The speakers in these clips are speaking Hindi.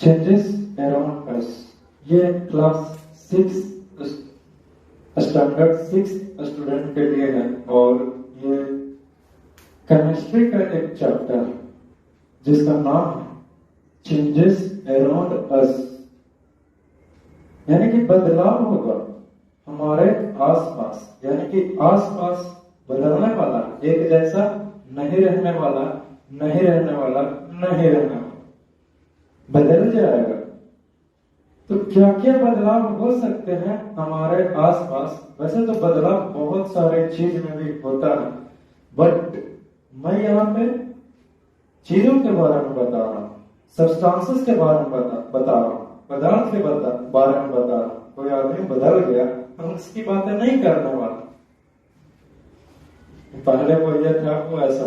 Changes around us. ये क्लास 6 स्टैंडर्ड 6 स्टूडेंट के लिए है और ये केमिस्ट्री का एक चैप्टर है जिसका नाम है चेंजेस अराउंड अस। यानी कि बदलाव होगा हमारे आसपास, यानी कि आसपास बदलने वाला, एक जैसा नहीं रहने वाला, नहीं रहने वाला, नहीं रहने वाला, बदल जाएगा। तो क्या क्या बदलाव हो सकते हैं हमारे आसपास? वैसे तो बदलाव बहुत सारे चीज में भी होता है, बट मैं यहाँ पे चीजों के बारे में बता रहा हूँ, सब्सटेंसेस के बारे में बता रहा हूँ, पदार्थ के बारे में बता रहा हूँ। कोई आदमी बदल गया, हम उसकी बातें नहीं करने वाले, पहले वो ये था वो ऐसा।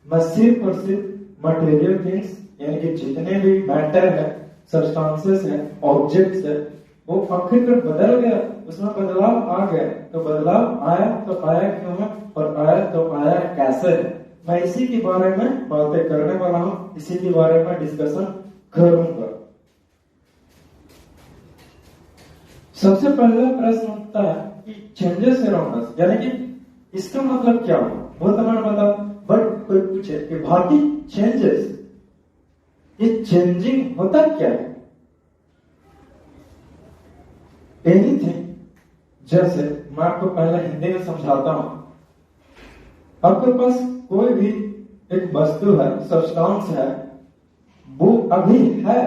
मैं सिर्फ और सिर्फ मटेरियल थिंग्स, यानी कि जितने भी मैटर है, सब्सटेंसेस है, ऑब्जेक्ट्स है, वो आखिरकार बदल गया, उसमें बदलाव आ गया। तो बदलाव आया तो आया क्यों है, और आया तो आया कैसे है, मैं इसी के बारे में बातें करने वाला हूँ, इसी के बारे में डिस्कशन करूंगा। सबसे पहला प्रश्न उठता है कि चेंजेस अराउंड अस, यानी कि इसका मतलब क्या हुआ, वो तो मैंने बता। बट कोई पूछे कि भारती चेंजेस, ये चेंजिंग होता क्या है? एनीथिंग, जैसे मैं आपको पहले हिंदी में समझाता हूं। आपके पास कोई भी एक वस्तु है, सब्सटेंस है, वो अभी है,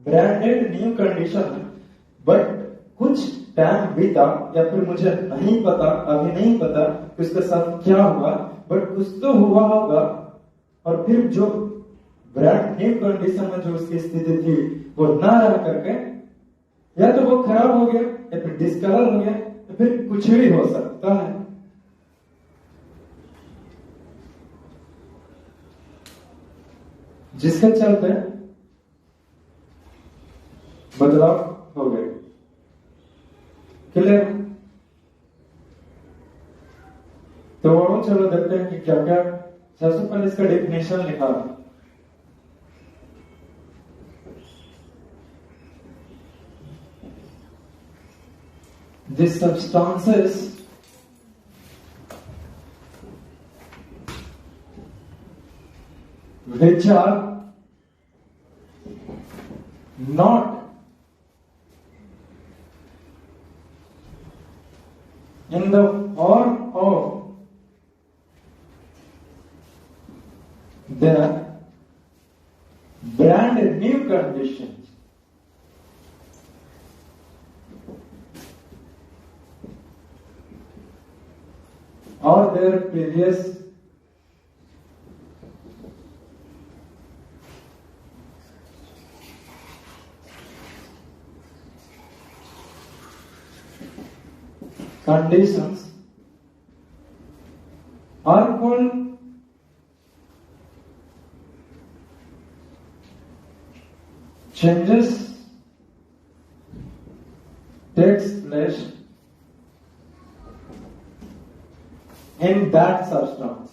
ब्रांडेड न्यू कंडीशन है, बट कुछ टाइम बीता, या फिर मुझे नहीं पता, अभी नहीं पता कि उसके साथ क्या हुआ, बट कुछ तो हुआ होगा, और फिर जो ब्रांड न्यू कंडीशन में जो उसकी स्थिति थी वो ना रह करके या तो वो खराब हो गया, या फिर डिस्कलर हो गया, या फिर कुछ भी हो सकता है। जिसके चलते बदलाव हो गए। क्लियर? तो चलो देखते हैं कि क्या क्या। सबसे पहले इसका डेफिनेशन लिखा, these substances which are not in the form of the brand new conditions, or their previous conditions are called changes takes place in that substance.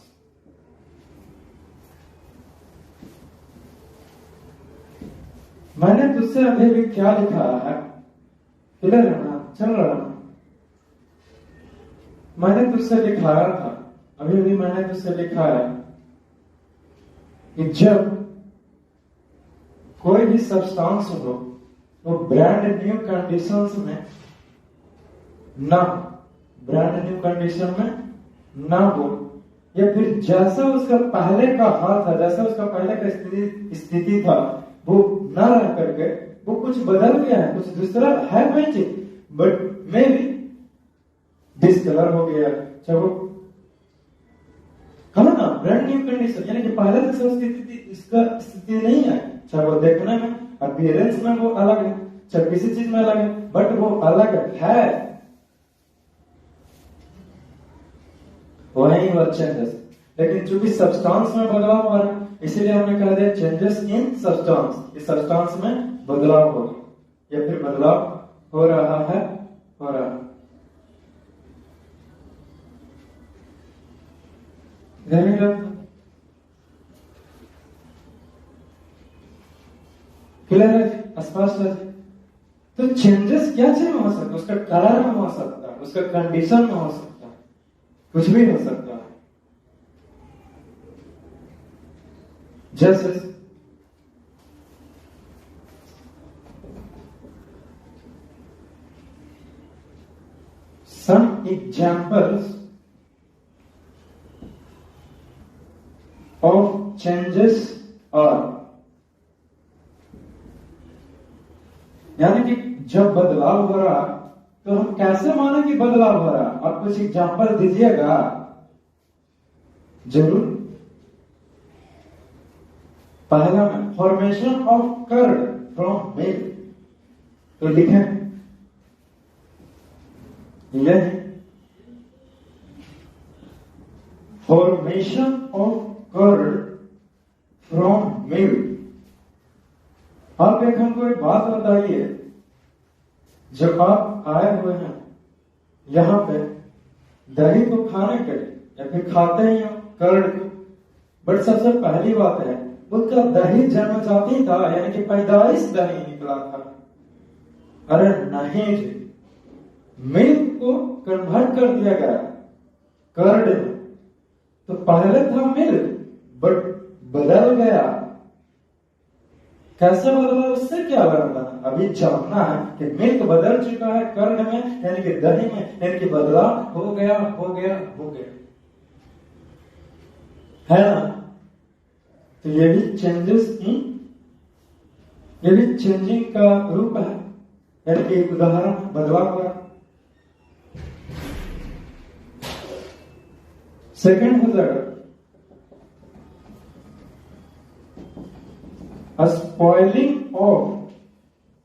मैंने तुझसे अभी भी क्या लिखा है, क्लियर है ना, चल रहा है? मैंने तुझसे लिखाया था, अभी भी मैंने तुझसे लिखा है कि जब कोई भी सब्सटेंस हो वो ब्रांड न्यू कंडीशंस में ना, ब्रांड न्यू कंडीशन में ना हो, या फिर जैसा उसका पहले का हाल था, जैसा उसका पहले का स्थिति था, वो ना रह करके वो कुछ बदल गया है, कुछ दूसरा है कोई चीज, बट मे भी डिस्कलर हो गया, चाहे वो कहा ना ब्रांड न्यू कंडीशन, यानी कि पहले जैसा स्थिति इसका स्थिति नहीं है, चाहे वो देखने में, अपीयरेंस में वो अलग है, चाहे किसी चीज में अलग है, बट वो अलग है, वही वो चेंजेस। लेकिन चूंकि सब्सटेंस में बदलाव आ रहा है, इसीलिए हमने कह दिया चेंजेस इन सब्सटेंस, इस सब्सटेंस में बदलाव हो गया, या फिर बदलाव हो रहा है, हो रहा है। क्लियर है, स्पष्ट है। तो चेंजेस क्या चीज में हो सकता है? उसका कलर में हो सकता है, उसका कंडीशन में हो सकता है, कुछ भी हो सकता है। जैसे some examples of changes are, यानी कि जब बदलाव हो रहा तो हम कैसे माने कि बदलाव हो रहा? आप कुछ एग्जाम्पल दीजिएगा जरूर। पहला में formation of curd from milk, तो लिखें यह formation of curd from milk. आप एक हमको एक बात बताइए, जब आप आए हुए हैं यहाँ पे दही को खाने के लिए या फिर खाते ही हो कर्ड को, बट सबसे पहली बात है उसका दही जन्मजाति था, यानी कि पैदाइश दही निकला था। अरे नहीं जी, मिल्क को कन्वर्ट कर दिया गया कर्ड में। तो पहले था मिल्क बट बदल गया। कैसे बदला, उससे क्या बदला? अभी जानना है कि मिल्क बदल चुका है कर्ड में, यानी कि दही में, यानी कि बदलाव हो गया हो गया हो गया, है ना? तो ये भी चेंजेस ये भी चेंजिंग का रूप है, यानी कि एक उदाहरण बदलाव हुआ। सेकेंड हो जाएगा spoiling of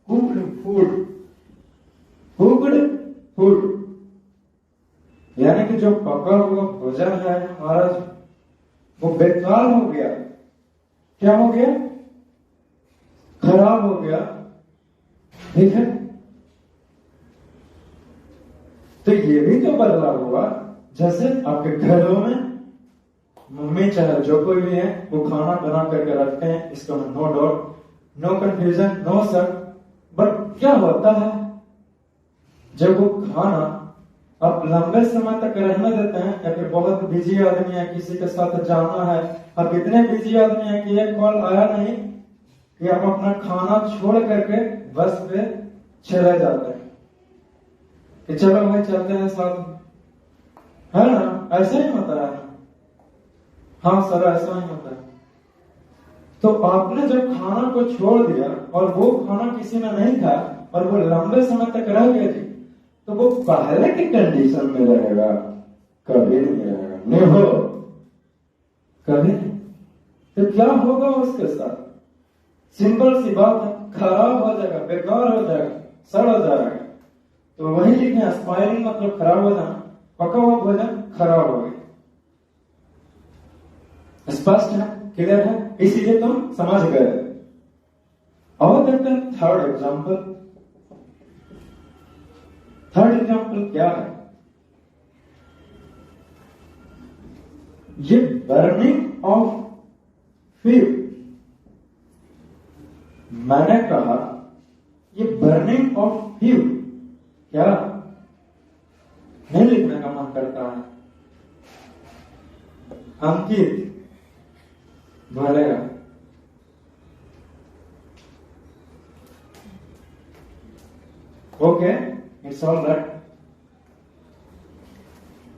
cooked food. Cooked food यानी कि जो पका हुआ भोजन है हमारा, वो बेकार हो गया। क्या हो गया? खराब हो गया। ठीक है, तो ये भी तो बदलाव हुआ। जैसे आपके घरों में मम्मी चाहे जो कोई भी है वो खाना बना करके रखते हैं, इसका no doubt, no confusion, no शक। बट क्या होता है जब वो खाना आप लंबे समय तक रहने देते हैं, या फिर बहुत बिजी आदमी है, किसी के साथ जाना है, आप इतने बिजी आदमी है कि एक कॉल आया नहीं कि आप अपना खाना छोड़ करके बस पे चले जाते हैं कि चलो भाई चलते हैं साथ में, है ना? ऐसा ही होता है। हाँ सर, ऐसा ही होता है। तो आपने जब खाना को छोड़ दिया और वो खाना किसी ने नहीं खाया और वो लंबे समय तक रह गया जी, तो वो पहले की कंडीशन में रहेगा? कभी नहीं रहेगा, नहीं हो कभी नहीं। तो क्या होगा उसके साथ? सिंपल सी बात है, खराब हो जाएगा, बेकार हो जाएगा, सड़ हो जाएगा। तो वही लिखना, स्पॉइलिंग मतलब खराब हो जाना, पका हुआ भोजन खराब हो गया। स्पष्ट है, क्लियर है, इसीलिए तुम समझ गए। और देखते हैं थर्ड एग्जाम्पल। थर्ड एग्जाम्पल क्या है? ये बर्निंग ऑफ फ्यूल। मैंने कहा ये बर्निंग ऑफ फ्यूल, क्या नहीं लिखने का मन करता है? अंकित बोलेगा। Okay, it's all right.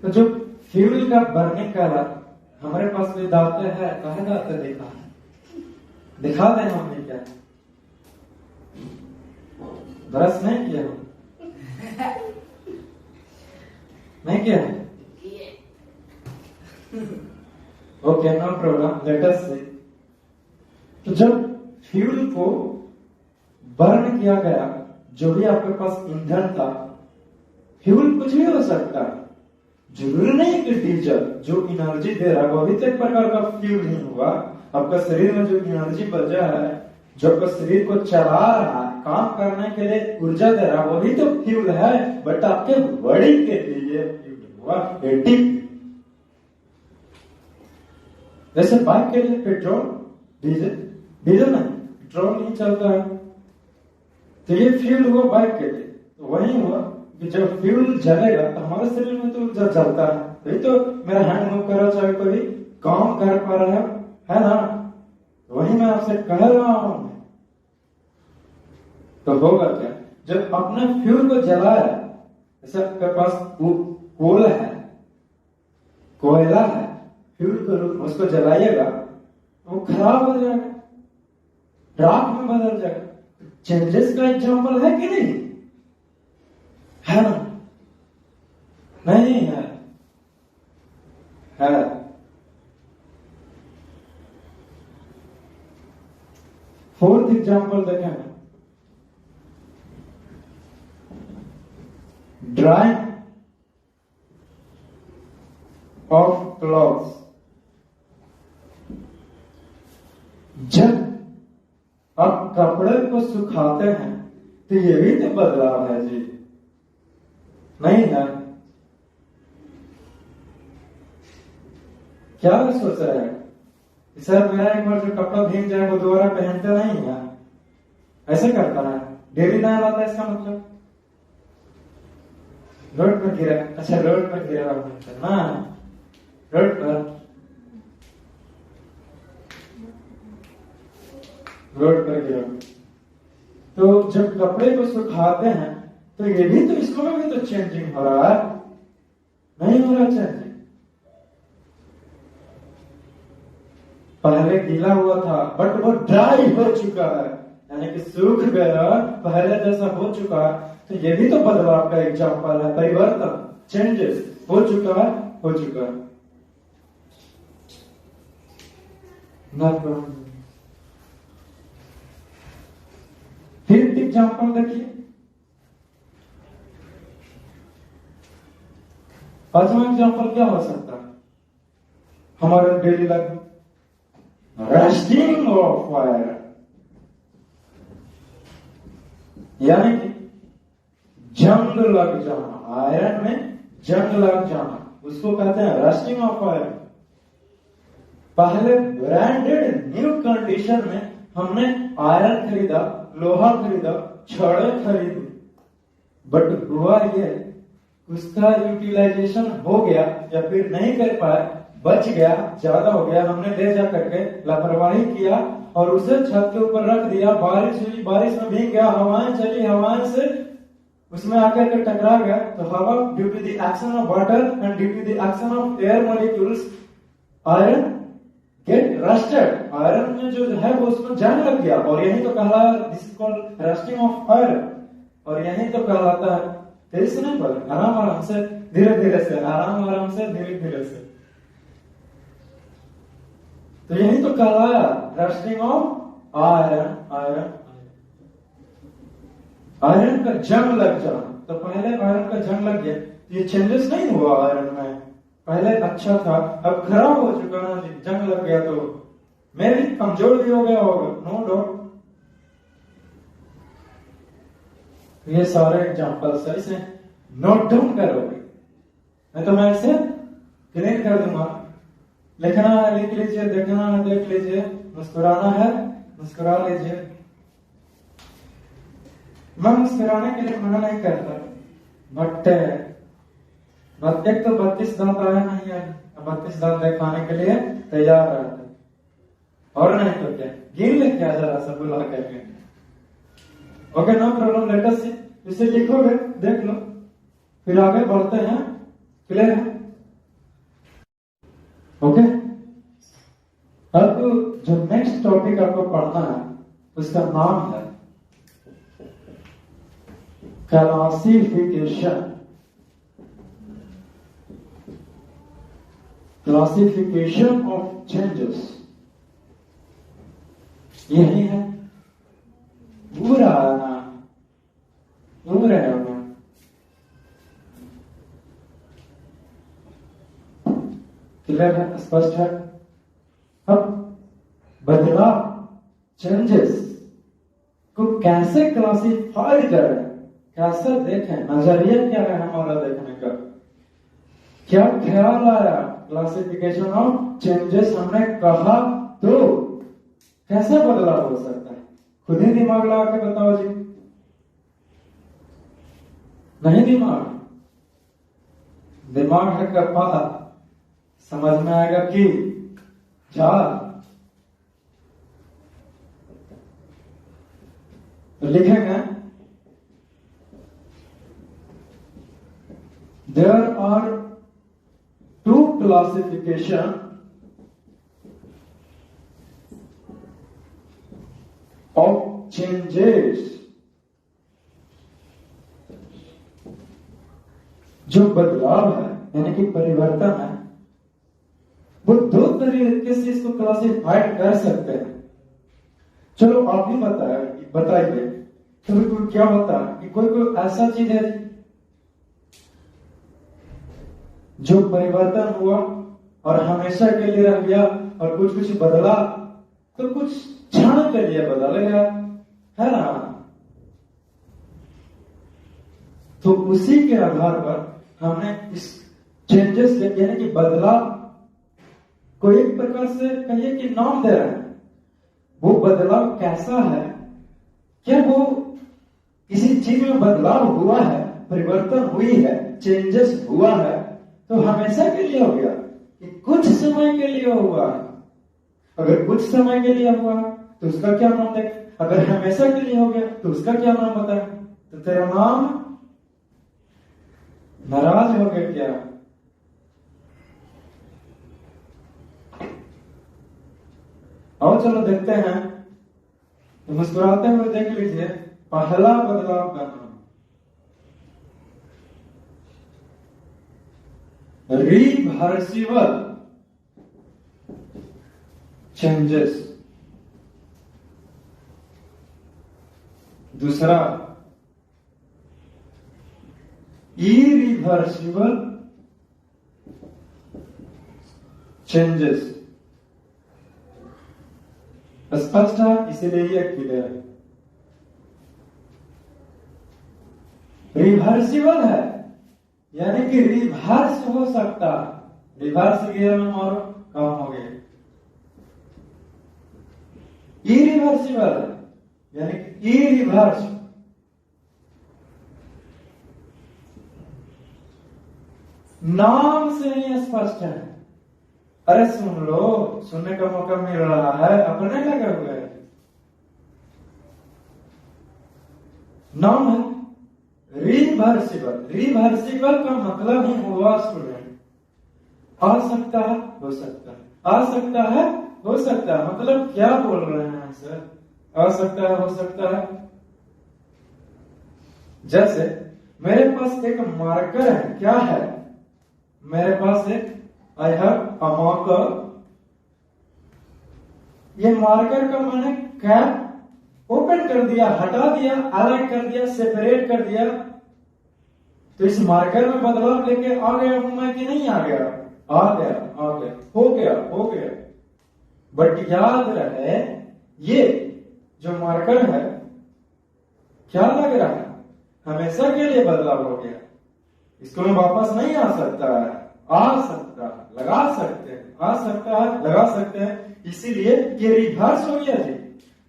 तो जो फ्यूल का बर्निंग का हमारे पास भी दाते हैं, कहे दाते दिखा दें हमने क्या ब्रश नहीं किया हो? नहीं किया? Okay, no problem, let us see. तो जब फ्यूल को बर्न किया गया, जो भी आपके पास ईंधन था, फ्यूल कुछ भी हो सकता है, जरूरी नहीं कि डीजल जो एनर्जी दे रहा है वो भी तो एक प्रकार का फ्यूल ही हुआ। आपका शरीर में जो एनर्जी बचा है, जो आपका शरीर को चला रहा है, काम करने के लिए ऊर्जा दे रहा है, वही तो फ्यूल है। बट आपके बॉडी के लिए फ्यूल हुआ एडिक्ट। जैसे बाइक के लिए पेट्रोल, डीजल नहीं, पेट्रोल नहीं चलता है, तो ये फ्यूल हुआ बाइक के लिए। तो वही हुआ कि जब फ्यूल जलेगा तो हमारे शरीर में तो ऊर्जा जलता है, वही तो मेरा हैंड मूव कर रहा, चाहे कोई काम कर पा रहा है ना। वही मैं आपसे कह रहा हूं। तो होगा क्या जब अपने फ्यूल को जलाया, जैसे आपके पास कोल है, कोयला है, फ्यूल के रूप में उसको जलाइएगा वो खराब हो जाएगा, राख में बदल जाएगा। चेंजेस का एग्जाम्पल है कि नहीं है ना? नहीं है, है। फोर्थ एग्जाम्पल देखें, ड्राइंग ऑफ क्लॉथ्स। जब आप कपड़े को सुखाते हैं तो ये भी तो बदलाव है जी, नहीं है? क्या सोच रहे हैं सर, मेरा एक बार जो कपड़ा भीग जाए वो दोबारा पहनते नहीं है, ऐसे करता है, डेली नया लाता है, इसका मतलब रोड पर गिरा, अच्छा रोड पर गिरा ना, रोड पर गिरा। तो जब कपड़े को सुखाते हैं तो ये भी तो, इसको में भी तो चेंजिंग हो रहा है, नहीं हो रहा चेंजिंग? पहले गीला हुआ था बट वो ड्राई हो चुका है, यानी कि सूख गया, पहले जैसा हो चुका है। तो ये भी तो बदलाव का एग्जाम्पल है, परिवर्तन, चेंजेस हो चुका है, हो चुका है। फिर एग्जाम्पल देखिए, पांचवा एग्जाम्पल क्या हो सकता है हमारे डेली लाइफ में? रस्टिंग ऑफ फायर, यानी कि जंग लग जाना, आयरन में जंग लग जाना, उसको कहते हैं रस्टिंग ऑफ फायर। पहले ब्रांडेड न्यू कंडीशन में हमने आयरन खरीदा, लोहा खरीदा, छड़े खरीदी, बट हुआ ये उसका यूटिलाइजेशन हो गया या फिर नहीं कर पाए, बच गया, ज्यादा हो गया, हमने ले जा करके लापरवाही किया और उसे छत के ऊपर रख दिया, बारिश हुई, बारिश में भीग गया, हवाएं चली, हवाएं से उसमें आकर के टकरा गया, तो हवा due to the action of water and due to the action of air molecules, iron get rusted, iron में जो है वो उसमें जंग लग गया, और यही तो कहला, this is called rusting of iron, और यही तो कहलाता है, तेजी से नहीं बोले, आराम आराम से, धीरे धीरे से, आराम आराम से, धीरे धीरे से, तो यही तो कहलाया rusting of iron, iron, iron का जंग लग जाना। तो पहले आयरन का जंग लग गया, ये चेंजेस नहीं हुआ आयरन में, पहले अच्छा था, अब खराब हो चुका ना जी, जंग लग गया तो मैं भी कमजोर भी हो गया होगा, नो डाउट। ये सारे एग्जांपल सही से नोट डाउन करोगे, नहीं तो मैं इसे क्लियर कर दूंगा। लिखना है लिख लीजिए, देखना है देख लीजिए, मुस्कुराना है मुस्कुरा लीजिए। मैं मुस्कुराने के लिए मना नहीं करता, बट एक तो 32 दांत आया नहीं है, 32 दांत दिखाने के लिए तैयार रहते, और नहीं तो क्या, गिन ले क्या जरा सा बुला करके। Okay, no problem, let us see, इसे लिखोगे, देख लो, फिर आगे बढ़ते हैं, क्लियर है? ओके, अब जो नेक्स्ट टॉपिक आपको पढ़ना है उसका नाम है क्लासिफिकेशन। क्लासिफिकेशन ऑफ चेंजेस, यही है पूरा ना, पूरा है क्लियर है, स्पष्ट है? अब बदलाव, चेंजेस को कैसे क्लासिफाइड करें, कैसे देखें, नजरिया क्या है हमारा देखने का, क्या ख्याल आया? क्लासिफिकेशन ऑफ चेंजेस हमने कहा तो कैसे बदलाव हो सकता है? खुद ही दिमाग लगा के बताओ जी, नहीं दिमाग, दिमाग है कपाल, समझ में आएगा कि जाल। तो लिखेंगे there are two classification of changes, जो बदलाव है यानी कि परिवर्तन है, वो दो तरीके से इसको क्लासिफाइड कर सकते हैं। चलो आप भी बताइए कभी कोई क्या होता है कि कोई कोई ऐसा चीज है जो परिवर्तन हुआ और हमेशा के लिए रह गया, और कुछ कुछ बदला तो कुछ क्षण के लिए बदलेगा, है ना। तो उसी के आधार पर हमने इस चेंजेस यानी कि बदलाव को एक प्रकार से कहिए कि नाम दे रहे हैं। वो बदलाव कैसा है, क्या वो किसी चीज में बदलाव हुआ है, परिवर्तन हुई है, चेंजेस हुआ है, तो हमेशा के लिए हो गया कि कुछ समय के लिए हुआ है। अगर कुछ समय के लिए हुआ तो उसका क्या नाम दें, अगर हमेशा के लिए हो गया तो उसका क्या नाम बताए। तो तेरा नाम नाराज हो गया क्या? और चलो देखते हैं, तो मुस्कुराते हुए देख लीजिए पहला बदलाव का नाम रिवर्सिबल चेंजेस। दूसरा इरिवर्सिबल चेंजेस। स्पष्ट है, इसीलिए ये क्लियर है। रिवर्सिबल है यानी कि रिवर्स हो सकता है, रिवर्स गियर में मारो काम हो गया। इरिवर्सिबल है यानी कि इरिवर्स, नाम से ही स्पष्ट है। अरे सुन लो, सुनने का मौका मिल रहा है, अपने लगे हुए हैं। नाम है रिवर्सिबल। रिवर्सिबल का मतलब ही हुआ स्टूडेंट, आ सकता है, हो सकता है, आ सकता है, हो सकता है। मतलब क्या बोल रहे हैं सर? आ सकता है, हो सकता है। जैसे मेरे पास एक मार्कर है, क्या है मेरे पास एक, आई हैव अ मार्कर। ये मार्कर का मैंने कैप ओपन कर दिया, हटा दिया, अलग कर दिया, सेपरेट कर दिया, तो इस मार्कर में बदलाव लेके आ गया हूं मैं कि नहीं आ गया? आ गया, आ गया, हो गया, हो गया। बट याद रहे ये जो मार्कर है क्या लग रहा है, हमेशा के लिए बदलाव हो गया, इसको मैं वापस नहीं आ सकता है। आ सकता है, लगा सकते हैं, आ सकता है, लगा सकते हैं, इसीलिए ये रिवर्स हो गया जी।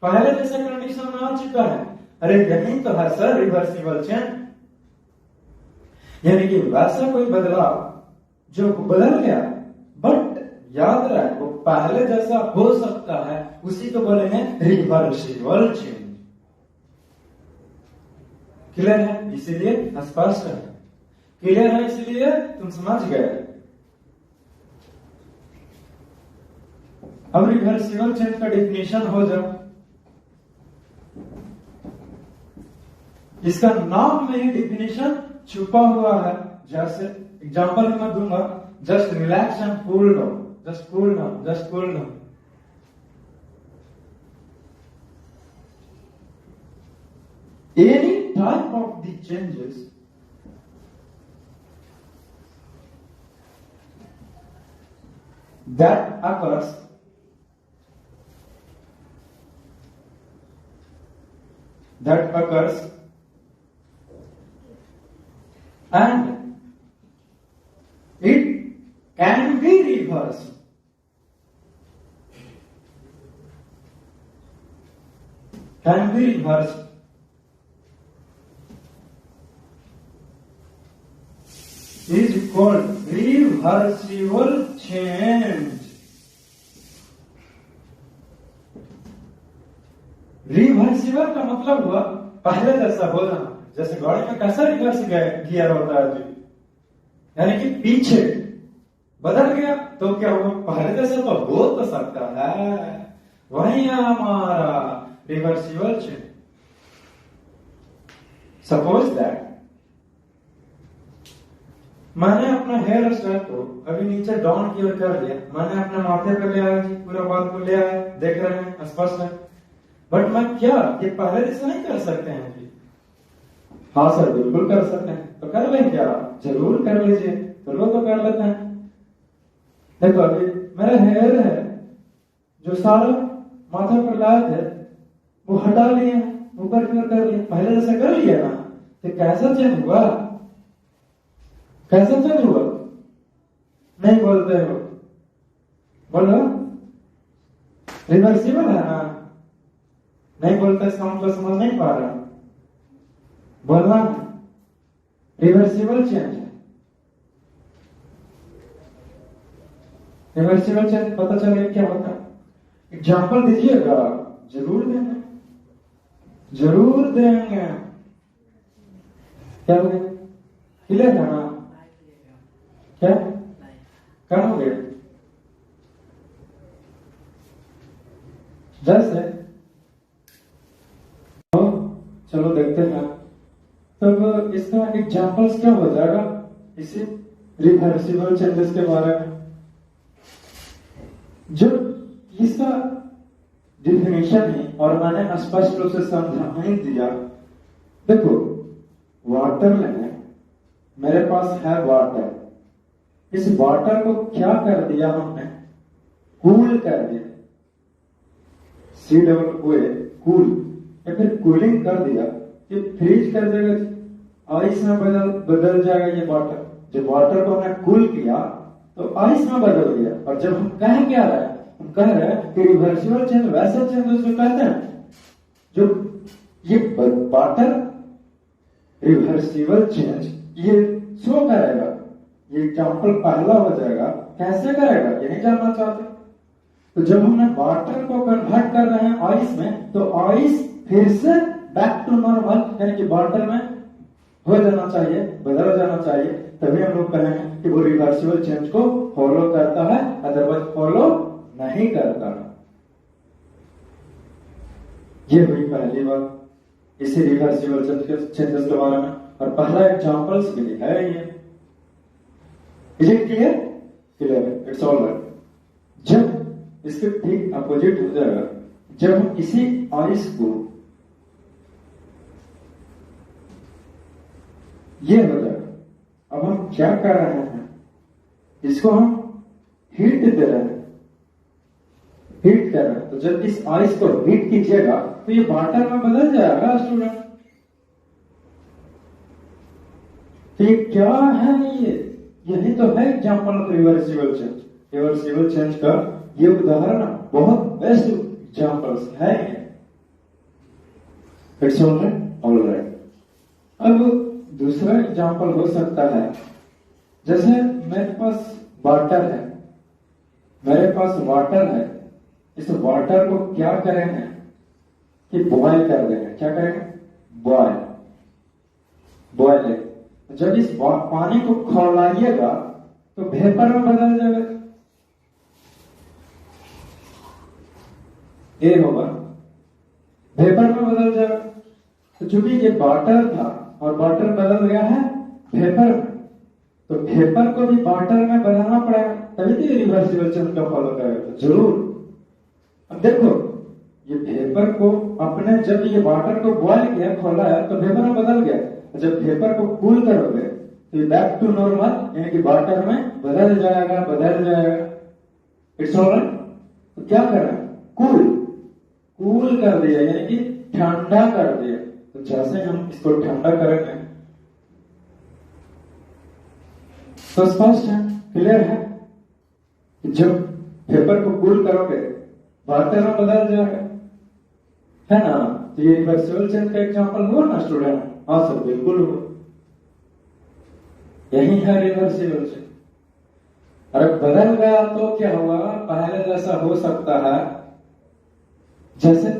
पहले जैसा कंडीशन में आ चुका है। अरे यही तो है सर रिवर्सिबल चेंज, यानी कि वैसा कोई बदलाव जो बदल गया, बट याद रहे वो पहले जैसा हो सकता है, उसी को बोलेंगे रिवर्सिबल चेंज। क्लियर है, इसीलिए स्पष्ट है। क्लियर है, इसलिए तुम समझ गए। अब रिवर्सिबल चेंज का डेफिनेशन हो जाए, इसका नाम में ही डेफिनेशन छुपा हुआ है। जैसे एग्जांपल मैं दूंगा, just relax and cool down, just cool down, just cool down. Any type of the changes that occurs and it can be reversed. Can be reversed. called reversible change. Reversible का मतलब हुआ पहले जैसा हो जाना। जैसे गाड़ी में कैसा रिवर्स गियर होता है जी, यानी कि पीछे बदल गया तो क्या हुआ, पहले जैसा तो हो तो सकता है, वही है हमारा रिवर्सिबल चेंज। सपोज दैट मैंने अपना हेयर स्टाइल को अभी नीचे डाउन की ओर कर दिया, मैंने अपने माथे पे ले आया जी, पूरा बाल को ले आया, देख रहे हैं स्पष्ट है। बट मैं क्या ये पहले जैसे नहीं कर सकते हैं जी? हाँ सर बिल्कुल कर सकते हैं। तो कर लें क्या? जरूर कर लीजिए। चलो तो कर लेते हैं। देखो अभी मेरा हेयर है जो सारा माथा पर लाए थे वो हटा लिए, ऊपर की ओर कर लिए, पहले जैसे कर लिया ना। तो कैसा चेंज हुआ? कैसा चेंज हुआ? नहीं बोलते हो, बोलो। रिवर्सिबल है ना? नहीं बोलते, इसका मतलब समझ नहीं पा रहा, बोलना है। रिवर्सिबल चेंज है। रिवर्सिबल चेंज पता चले क्या होता है? एग्जाम्पल दीजिएगा। जरूर देंगे, जरूर देंगे। क्या बोले? क्लियर है ना? क्या कम हो गया? जैसे तो चलो देखते हैं। तब इसका एग्जाम्पल्स क्या हो जाएगा इसी रिवर्सिबल चेंजेस के बारे में? जो इसका डिफिनेशन है और मैंने स्पष्ट रूप से समझा नहीं दिया। देखो वाटर लेने, मेरे पास है वाटर, इस वाटर को क्या कर दिया हमने? कूल कर दिया। सी डबल ओ ए, कूल, या फिर कूलिंग कर दिया। ये फ्रीज कर देगा, आइस में बदल जाएगा ये वाटर। जब वाटर को हमने कूल किया तो आइस में बदल गया। और जब हम कह क्या रहे हैं, हम कह रहे हैं कि रिवर्सिबल चेंज वैसा चेंज उसको कहते हैं जो ये वाटर रिवर्सिबल चेंज ये शो करेगा। ये एग्जाम्पल पहला हो जाएगा। कैसे करेगा ये नहीं जानना चाहते? तो जब हमने वाटर को कन्वर्ट कर रहे हैं आइस में, तो आइस फिर से बैक टू नॉर्मल यानी कि वाटर में हो जाना चाहिए, बदल जाना चाहिए। तभी हम लोग कहेंगे कि वो रिवर्सिबल चेंज को फॉलो करता है, अदरवाइज फॉलो नहीं करता। ये हुई पहली बात इसी रिवर्सिबल चेंजेस के बारे में। और पहला एग्जांपल्स भी लिखा है ये। Is it clear? क्लियर है, इट्स ऑल राइट। जब इसके ठीक अपोजिट हो जाएगा, जब हम इसी आइस को ये हो जाएगा। अब हम क्या कर रहे हैं? इसको हम हीट दे रहे हैं, हीट कर रहे हैं। तो जब इस आइस को हीट कीजिएगा तो ये वाटर में बदल जाएगा स्टूडेंट। तो ये क्या है? ये यही तो है example of reversible change. Reversible change का ये उदाहरण बहुत बेस्ट एग्जाम्पल्स है। It's all right. अब दूसरा एग्जाम्पल हो सकता है, जैसे मेरे पास वाटर है, मेरे पास वाटर है, इस वाटर को क्या करेंगे कि बॉयल कर देंगे। क्या करेंगे? Boil, boil. जब इस पानी को खौलाइएगा तो वेपर में बदल जाएगा। ये होगा वेपर में बदल जाएगा। तो चूंकि ये वाटर था और वाटर बदल गया है वेपर में, तो वेपर को भी वाटर में बदलना पड़ेगा, तभी तो ये रिवर्सिबल चेंज का फॉलो करेगा जरूर। अब देखो ये वेपर को अपने, जब ये वाटर को बॉयल किया, खोलाया, तो वेपर में बदल गया। जब वेपर को कूल करोगे तो ये बैक टू नॉर्मल यानी कि वाटर में बदल जाएगा, बदल जाएगा। It's all right. तो क्या कर रहा है? कूल, कूल कर दिया यानी कि ठंडा कर दिया। तो जैसे हम इसको ठंडा करेंगे तो स्पष्ट है, क्लियर है कि जब वेपर को कूल करोगे वाटर में बदल जाएगा, है ना? तो ये रिवर्सिबल चेंज का एग्जांपल हुआ ना स्टूडेंट? हाँ सर बिल्कुल हुआ। यही है रिवर्सिबल चेंज। अगर बदल गया तो क्या हुआ, पहले जैसा हो सकता है, जैसे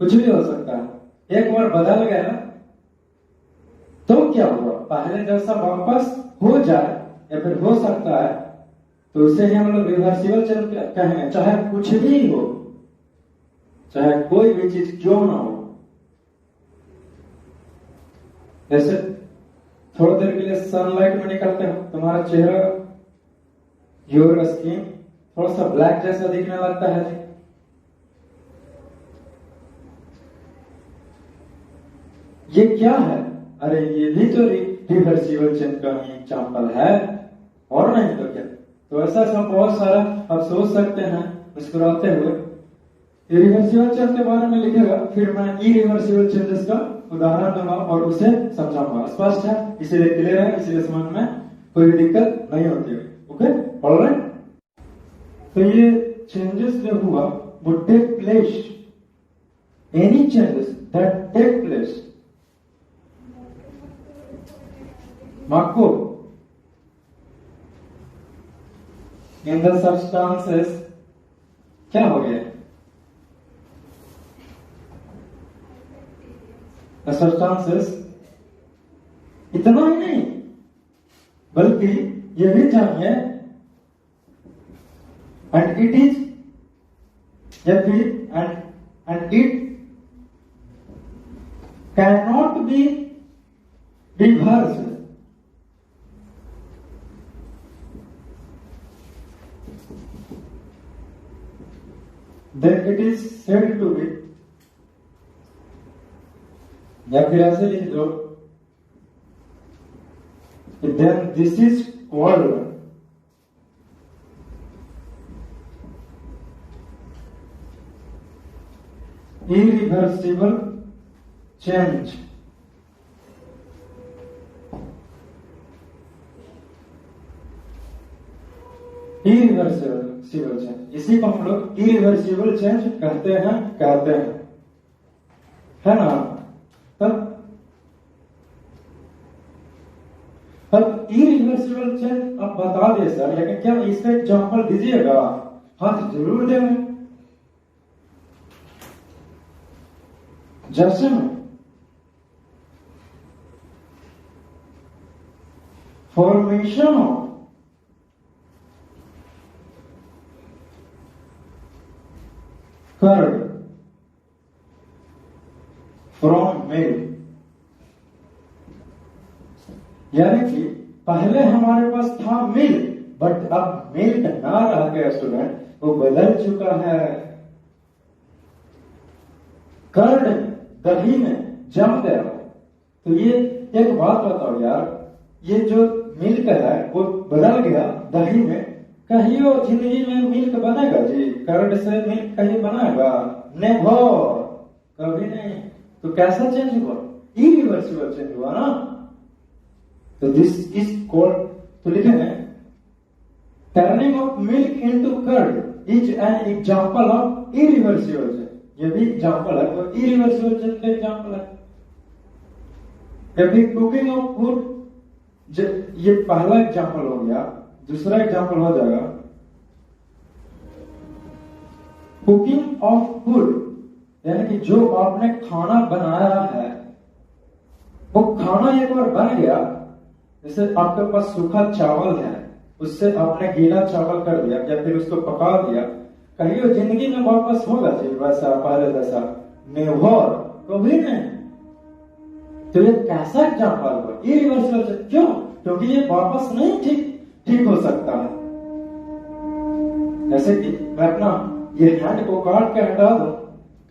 कुछ भी हो सकता है। एक बार बदल गया तो क्या हुआ, पहले जैसा वापस हो जाए या फिर हो सकता है, तो उसे ही हम लोग रिवर्सिबल चेंज कहेंगे। चाहे कुछ भी हो, चाहे कोई भी चीज क्यों ना हो। जैसे थोड़ी देर के लिए सनलाइट में निकलते हो, तुम्हारा चेहरा, योर स्किन थोड़ा सा ब्लैक जैसा दिखने लगता है। ये क्या है? अरे ये भी तो रिवर्सिबल चेंज का ही एग्जाम्पल है, और नहीं तो क्या। तो ऐसा बहुत सारा आप सोच सकते हैं मुस्कुराते हुए। रिवर्सिबल चेंज के बारे में लिखेगा, फिर मैं इरिवर्सिबल चेंजेस का उदाहरण दूंगा और उसे समझाऊंगा। स्पष्ट है, इसीलिए क्लियर है, इसीलिए समझ में कोई दिक्कत नहीं होती है। Okay, alright. तो ये चेंजेस जो हुआ वो take place, any changes that take place. मार्को इन द सब्सटेंसेस क्या हो गया? द सब्सटेंसेस इतना ही नहीं, बल्कि ये भी चाहिए एंड इट इज, या फिर and it can not be reversed. Then it is said to be, या फिर ऐसे लिख दो, then this is called irreversible change। Irreversible change, इसी को हम लोग इरिवर्सिबल चेंज कहते हैं, है ना। तब इरिवर्सिबल चेंज आप बता दिए सर, लेकिन क्या इसका एग्जांपल दीजिएगा? हाँ जरूर देंगे। जैसे में formation of curd from milk, यानी कि पहले हमारे पास था मिल्क, बट अब मिल्क ना रह गया स्टूडेंट, वो बदल चुका है। कर्ड दही में जम गया। तो ये एक बात बताओ यार, ये जो मिल्क है वो बदल गया दही में, कहीं वो जिंदगी में मिल्क बनेगा जी? कर्ड से मिल्क कहीं बनेगा? नेवर, कभी नहीं। तो कैसा चेंज हुआ? इरिवर्सिबल चेंज हुआ ना। तो दिस इज कॉल्ड, तो लिखेंगे turning of milk into curd is an example of irreversible change. ये भी एग्जांपल है, तो इरिवर्सिबल चेंज का एग्जांपल है। फिर कुकिंग ऑफ फूड, ये पहला एग्जांपल हो गया। दूसरा एग्जांपल हो जाएगा कुकिंग ऑफ फूड, यानी कि जो आपने खाना बनाया है वो खाना एक बार बन गया। जैसे आपके पास सूखा चावल है, उससे आपने गीला चावल कर दिया या फिर उसको पका दिया, कहीं वो जिंदगी में वापस होगा जी वैसा पहले जैसा? नेवर, कभी नहीं। तो ये कैसा एग्जांपल हुआ? Irreversible change. क्यों? क्योंकि ये वापस नहीं ठीक हो सकता है। जैसे कि मैं अपना ये हैंड को काट के हटा दूं,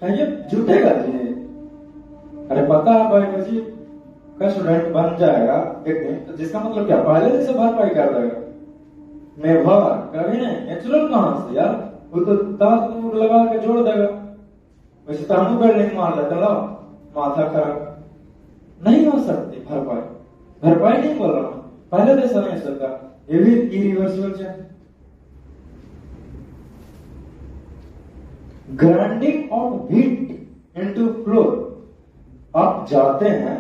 कहीं ये जुटेगा जी? अरे पता है बायोलॉजी का स्टूडेंट बन जाएगा एक दिन, तो जिसका मतलब क्या पहले जैसे भरपाई कर देगा? नेवर, कभी नहीं। नेचुरल कहां से यार? वो तो दांत लगा के जोड़ देगा। वैसे तो हम बिल्डिंग मार लेते, लो माथा खराब। नहीं हो सकती भरपाई, भरपाई नहीं बोल रहा हूं, पहले जैसा नहीं हो सकता। ये भी irreversible change. Grinding of wheat into floor, आप जाते हैं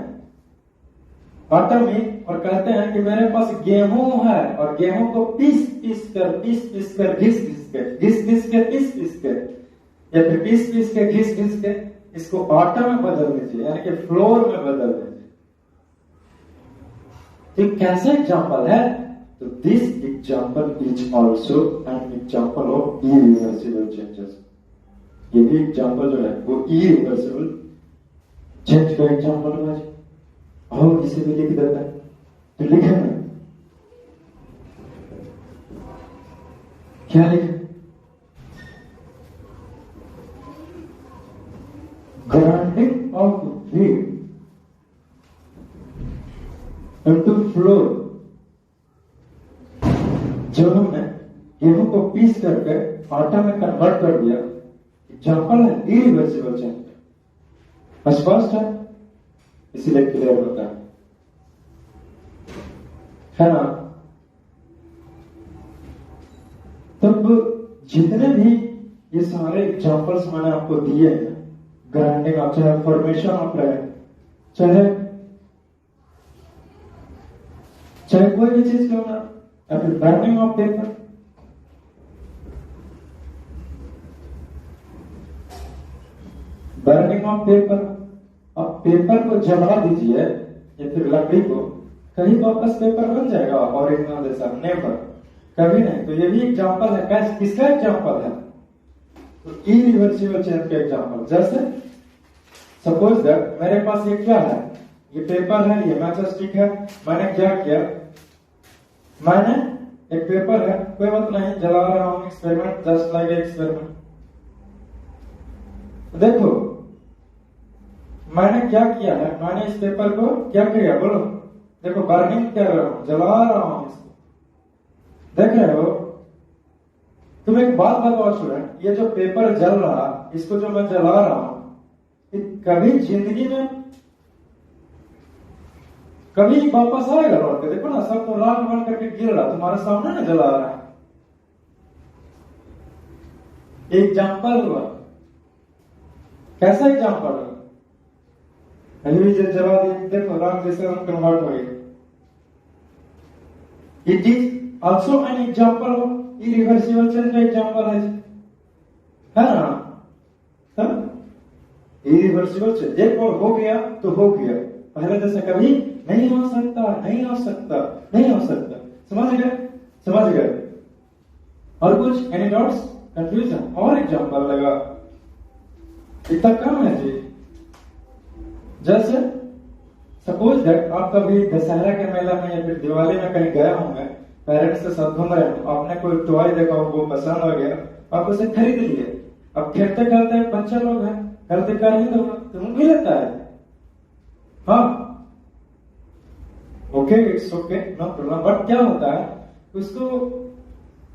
आटा में और कहते हैं कि मेरे पास गेहूं है और गेहूं को पीस पीस कर घिस घिस के पीस के या फिर पीस के घिस के इसको आटा में बदल दीजिए, यानी कि फ्लोर में बदल दीजिए। तो कैसा एग्जाम्पल है? तो this example is also an example of irreversible changes. ये भी एग्जाम्पल जो है वो इरिवर्सिबल चेंज का एग्जाम्पल है। और इसे भी लिख देता है, तो लिखे ना, क्या लिखे? Grinding of wheat into floor. जब हमने गेहूं को पीस करके आटा में कन्वर्ट कर दिया, एग्जाम्पल है इरिवर्सिबल चेंज। स्पष्ट है? इसीलिए क्लियर होता है ना? तब जितने भी ये सारे एग्जाम्पल्स मैंने आपको दिए हैं, ग्राइंडिंग ऑफ, चाहे फॉर्मेशन ऑफ रहे, चाहे कोई भी चीज क्यों ना, या फिर burning of paper, burning of paper. अब पेपर को जला दीजिए या फिर लकड़ी को, कहीं वापस पेपर बन जाएगा ओरिजिनल जैसा? नेवर, कभी नहीं। तो ये भी एग्जाम्पल है। कैसे? किसका एग्जाम्पल है? तो इरिवर्सिबल चेंज का एग्जाम्पल। जैसे सपोज दैट मेरे पास ये क्या है, ये पेपर है, ये मैच स्टिक है। मैंने क्या किया, मैंने एक पेपर है, कोई बात नहीं, जला रहा हूं, एक्सपेरिमेंट, जस्ट लाइक एक्सपेरिमेंट। देखो मैंने क्या किया है, मैंने इस पेपर को क्या किया, बोलो। देखो बर्निंग कर रहा हूं, जला रहा हूं इसको, देख रहे हो? तुम एक बात बताओ स्टूडेंट, ये जो पेपर जल रहा, इसको जो मैं जला रहा हूं, कभी जिंदगी में कभी वापस आएगा लौट के? देखो ना, सब तो राख बन करके गिर रहा, तुम्हारे सामने ना जला रहा है। एग्जाम्पल हुआ। कैसा एग्जाम्पल हुआ? अभी जला दिए, देखो राख जैसे कन्वर्ट हो गई। It is also an example of irreversible change का एग्जाम्पल है ना? इरिवर्सिबल चेंज, एक बार हो गया तो हो गया, पहले जैसे कभी नहीं हो सकता, नहीं हो सकता, नहीं हो सकता। समझ गए? समझ गए? और कुछ एनी डाउट्स, कंफ्यूजन? और एग्जाम्पल लगा, इतना कम है जी। जैसे सपोज दैट आप कभी दशहरा के मेला में या फिर दिवाली में कहीं गए होंगे, पेरेंट्स के साथ घूम रहे हो, आपने कोई टॉय देखा हो, वो पसंद हो गया, आप उसे खरीद लिए। अब खेलते खेलते बच्चे लोग हैं, गलती कर ही दोगे, तुम भी लेता है। हाँ, okay, it's okay, no problem. But क्या होता है, उसको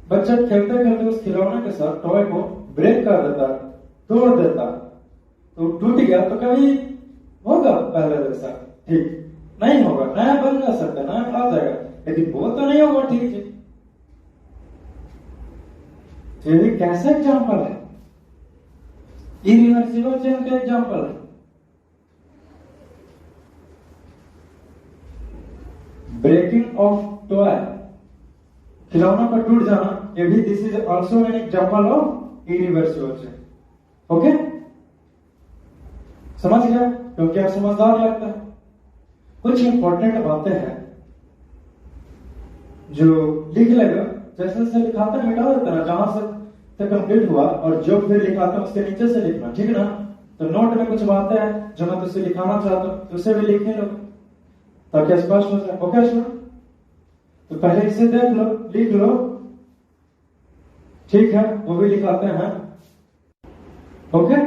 बच्चा खेलते खेलते उस खिलौने के साथ टॉय को ब्रेक कर देता, तोड़ देता, तो टूट गया, तो कभी होगा पहले जैसा? ठीक नहीं होगा, नया बन जा सकता, नया आ जाएगा, लेकिन वो तो नहीं होगा। ठीक है, ये भी कैसा एग्जाम्पल है? इरिवर्सिबल चेंज का एग्जाम्पल है। ब्रेकिंग ऑफ टॉय, खिलौना का टूट जाना, ये भी this is also an example of irreversible change. Okay, समझ गया? क्योंकि आप समझदार लगता है। कुछ इंपॉर्टेंट बातें हैं जो लिख लेगा, जैसे से लिखाता मिटा देता ना, जहां से कंप्लीट हुआ, और जो फिर लिखाता उसके नीचे से लिखना, ठीक है ना? तो नोट में कुछ बातें हैं जो मैं तुझसे लिखाना चाहता हूं, तो उसे भी लिखने लो ताकि स्पष्ट हो जाए। ओके सर, तो पहले इसे देख लो, लिख लो, ठीक है? वो भी लिखाते हैं। ओके,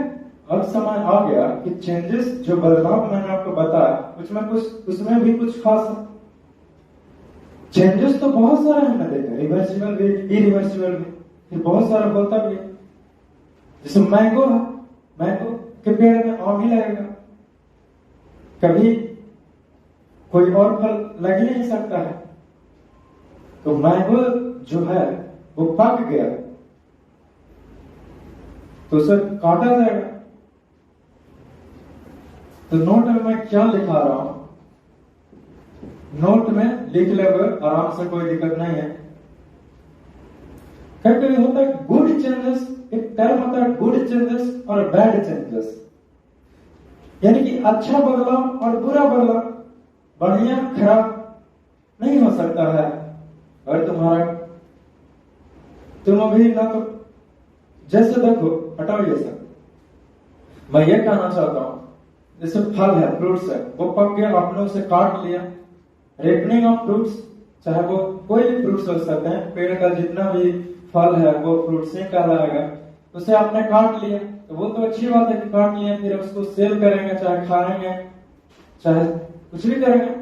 अब समय आ गया कि चेंजेस, जो बदलाव मैंने आपको बताया, उसमें भी कुछ खास चेंजेस तो बहुत सारे हमने देखे, रिवर्सिबल भी, इरिवर्सिबल भी, फिर बहुत सारा होता भी है। जैसे मैंगो है, मैंगो के पेड़ में आम ही लगेगा, कभी कोई और फल लग ही नहीं सकता है। तो मैंगो जो है वो पक गया तो उसे काटा जाएगा। तो नोट में मैं क्या लिखा रहा हूं, नोट में लिख ले आराम से, कोई दिक्कत नहीं है। कभी कभी होता है गुड चेंजेस, एक टर्म होता है गुड चेंजेस और बैड चेंजेस, यानी कि अच्छा बदलाव और बुरा बदलाव, बढ़िया खराब नहीं हो सकता है। और तुम अभी ना तो जैसे देखो, हटाओ ये सब, मैं ये कहना चाहता हूं, जैसे फल है, फ्रूट्स है, वो पक गया, आपने उसे काट लिया, रिपनिंग ऑफ फ्रूट्स, चाहे वो कोई भी फ्रूट्स हो सकते हैं, पेड़ का जितना भी फल है वो फ्रूट से कहलाएगा, उसे आपने काट लिया, तो वो तो अच्छी बात है कि काट लिया, फिर उसको सेल करेंगे, चाहे खाएंगे, चाहे कुछ भी करेंगे,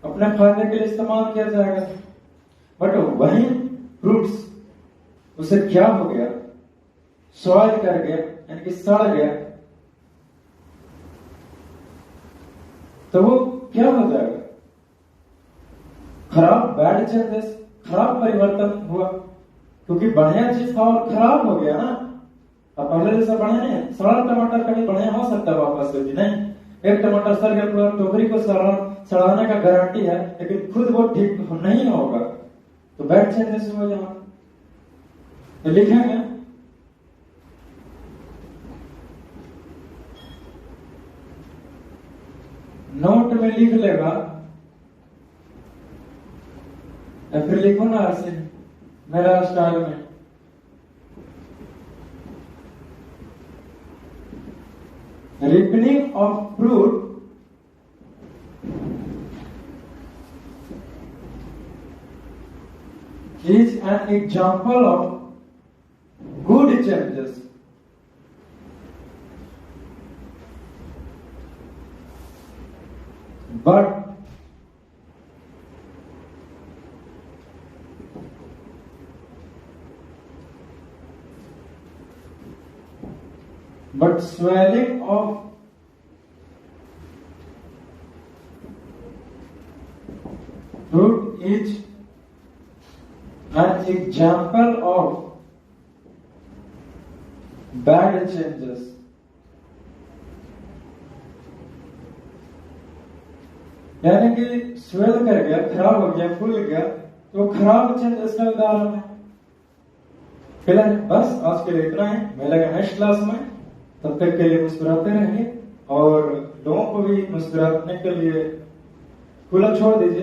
अपने फायदे के लिए इस्तेमाल किया जाएगा। बट वही फ्रूट्स, उसे क्या हो गया, सॉइल कर गया, यानी कि सड़ गया, तो वो क्या हो जाएगा, खराब, बैड चेंजेस, खराब परिवर्तन हुआ, क्योंकि बढ़िया चीज था और खराब हो गया ना। अब पहले जैसा बढ़िया नहीं है, सड़ा टमाटर कभी बढ़िया हो सकता है वापस से भी नहीं, एक टमाटर सड़ गया, पूरा टोकरी को सड़ाने का गारंटी है, लेकिन खुद वो ठीक नहीं होगा, तो बैड चेंजेस हुआ यहाँ। तो लिखेंगे नोट में लिख लेगा, या फिर लिखो ना ऐसे मेरा स्टाइल में, ripening of fruit is an example of good changes, but swelling of fruit is an example of bad changes. यानी कि स्वेल कर गया, खराब हो गया, फूल गया, तो खराब चेंजेस का उदाहरण है। फिलहाल बस आज के लिए इतना है, मिलेगा नेक्स्ट क्लास में, तब तक के लिए मुस्कुराते रहिए और लोगों को भी मुस्कुराने के लिए खुला छोड़ दीजिए।